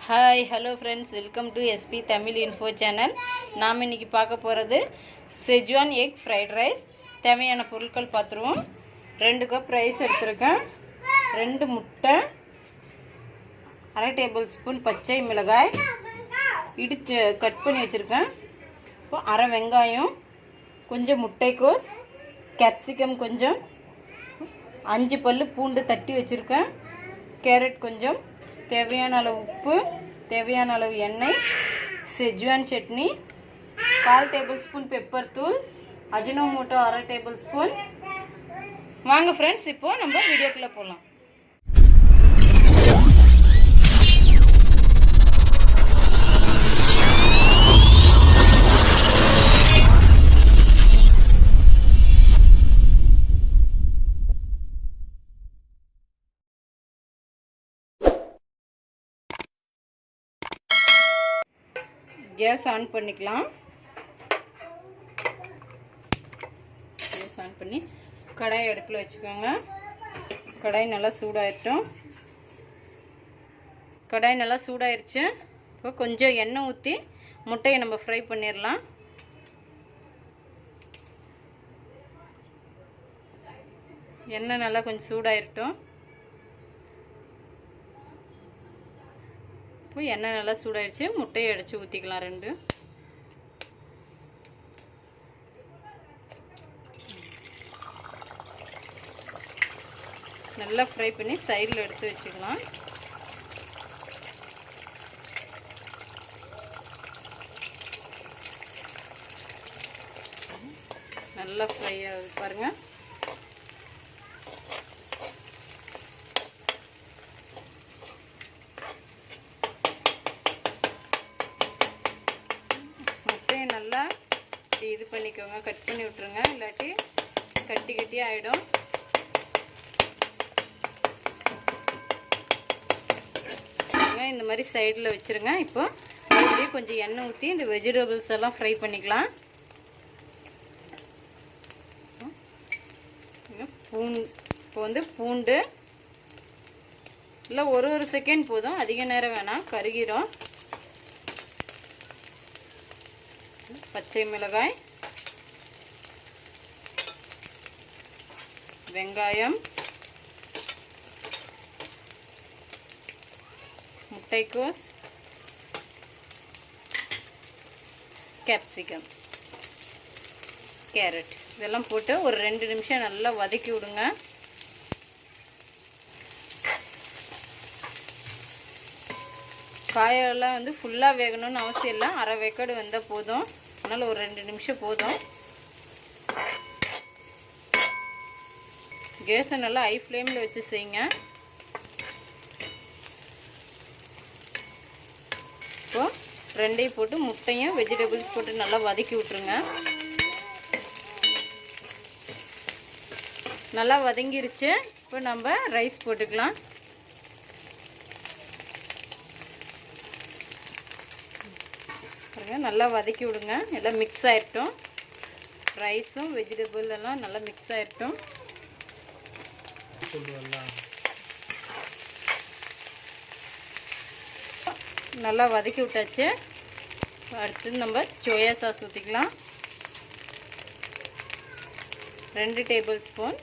Hi hello friends, welcome to SP Tamil info channel. நாம் இன்றைக்கி பார்க்க போகிறது செஜ்வான் எக் ஃப்ரைட் ரைஸ். தேவையான பொருட்கள் பார்த்துருவோம். 2 கப் ரைஸ் எடுத்துருக்கேன், 2 முட்டை, அரை டேபிள் ஸ்பூன் பச்சை மிளகாய் இடித்து கட் பண்ணி வச்சுருக்கேன். இப்போ அரை வெங்காயம், கொஞ்சம் முட்டைக்கோஸ், கேப்சிகம் கொஞ்சம், 5 பல்லு பூண்டு தட்டி வச்சுருக்கேன், கேரட் கொஞ்சம், தேவையான அளவு உப்பு, தேவையான அளவு எண்ணெய், schezwan chutney, 1/4 table spoon pepper தூள், அஜினோமோட்டோ அரை டேபிள் ஸ்பூன். வாங்க ஃப்ரெண்ட்ஸ், இப்போது நம்ம வீடியோக்குள்ளே போகலாம். கேஸ் ஆன் பண்ணிக்கலாம். கேஸ் ஆன் பண்ணி கடாய் அடுப்பில் வச்சுக்கோங்க. கடாய் நல்லா சூடாயிட்டோம். கடாய் நல்லா சூடாயிருச்சு. இப்போ கொஞ்சம் எண்ணெய் ஊற்றி முட்டையை நம்ம ஃப்ரை பண்ணிடலாம். எண்ணெய் நல்லா கொஞ்சம் சூடாயிருட்டோம். இப்போ எண்ணெய் நல்லா சூடாயிடுச்சு. முட்டையை அடித்து ஊற்றிக்கலாம். 2 நல்லா ஃப்ரை பண்ணி சைடில் எடுத்து வச்சுக்கலாம். நல்லா ஃப்ரை ஆகுது பாருங்கள். நல்லா இது பண்ணிக்கோங்க, கட் பண்ணி விட்டுருங்க, இல்லாட்டி கட்டி கட்டி ஆகிடும். இந்த மாதிரி சைடில் வச்சுருங்க. இப்போ மறுபடியும் கொஞ்சம் எண்ணெய் ஊற்றி இந்த வெஜிடபிள்ஸ் எல்லாம் ஃப்ரை பண்ணிக்கலாம். இப்போ பூண்டு இல்லை ஒரு செகண்ட் போதும், அதிக நேரம் வேணாம், கருகிரும். பச்சை மிளகாய், வெங்காயம், முட்டைக்கோஸ், கேப்சிகம், கேரட் இதெல்லாம் போட்டு ஒரு 2 நிமிஷம் நல்லா வதக்கி விடுங்க. காயெல்லாம் ஃபுல்லாக வேகணும்னு அவசியம் இல்லை, அரை வேக்காடு வந்தால் போதும். அதனால் ஒரு 2 நிமிஷம் போதும். கேஸை நல்லா ஹை ஃப்ளேமில் வச்சு செய்யுங்க. இப்போது 2ஐயும் போட்டு முட்டையும் வெஜிடபிள்ஸ் போட்டு நல்லா வதக்கி விட்ருங்க. நல்லா வதங்கிருச்சு. இப்போ நம்ம ரைஸ் போட்டுக்கலாம். நல்லா வதக்கி விடுங்க. எல்லாம் மிக்ஸ் ஆகிட்டோம். ரைஸும் வெஜிடபிள் எல்லாம் நல்லா மிக்ஸ் ஆகிட்டோம். நல்லா வதக்கி விட்டாச்சு. அடுத்து நம்ம சோயா சாஸ் ஊற்றிக்கலாம். 2 டேபிள் ஸ்பூன்.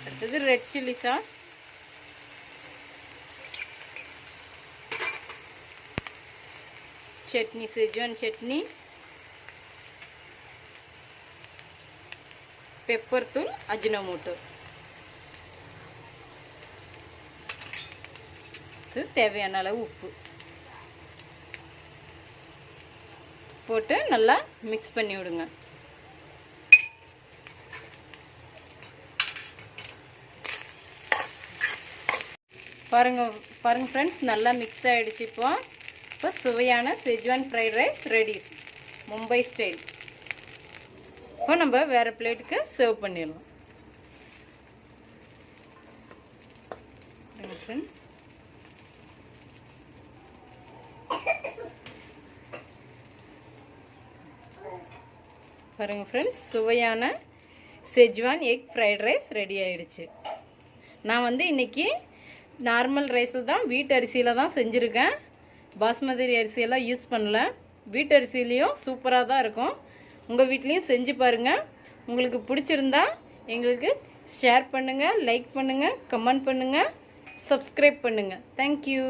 அடுத்தது red chilli sauce, chutney, Schezwan chutney, pepper தூள், அஜினோமோட்டோ, தேவையான அளவு உப்பு போட்டு நல்லா மிக்ஸ் பண்ணி விடுங்க. பாருங்கள் ஃப்ரெண்ட்ஸ், நல்லா மிக்ஸ் ஆகிடுச்சு. இப்போ சுவையான Schezwan fried rice ready, Mumbai style. இப்போ நம்ம வேறு பிளேட்டுக்கு சர்வ் பண்ணிடலாம். ஃப்ரெண்ட்ஸ், பாருங்கள் ஃப்ரெண்ட்ஸ், சுவையான schezwan egg fried rice ready ஆயிடுச்சு. நான் வந்து இன்றைக்கி நார்மல் ரைஸில் தான், வீட்டு அரிசியில் தான் செஞ்சுருக்கேன். பாஸ்மதி அரிசியெல்லாம் யூஸ் பண்ணல. வீட்டு அரிசிலையும் சூப்பராக தான் இருக்கும். உங்கள் வீட்லேயும் செஞ்சு பாருங்கள். உங்களுக்கு பிடிச்சிருந்தா எங்களுக்கு ஷேர் பண்ணுங்கள், லைக் பண்ணுங்கள், கமெண்ட் பண்ணுங்கள், சப்ஸ்கிரைப் பண்ணுங்கள். தேங்க்யூ.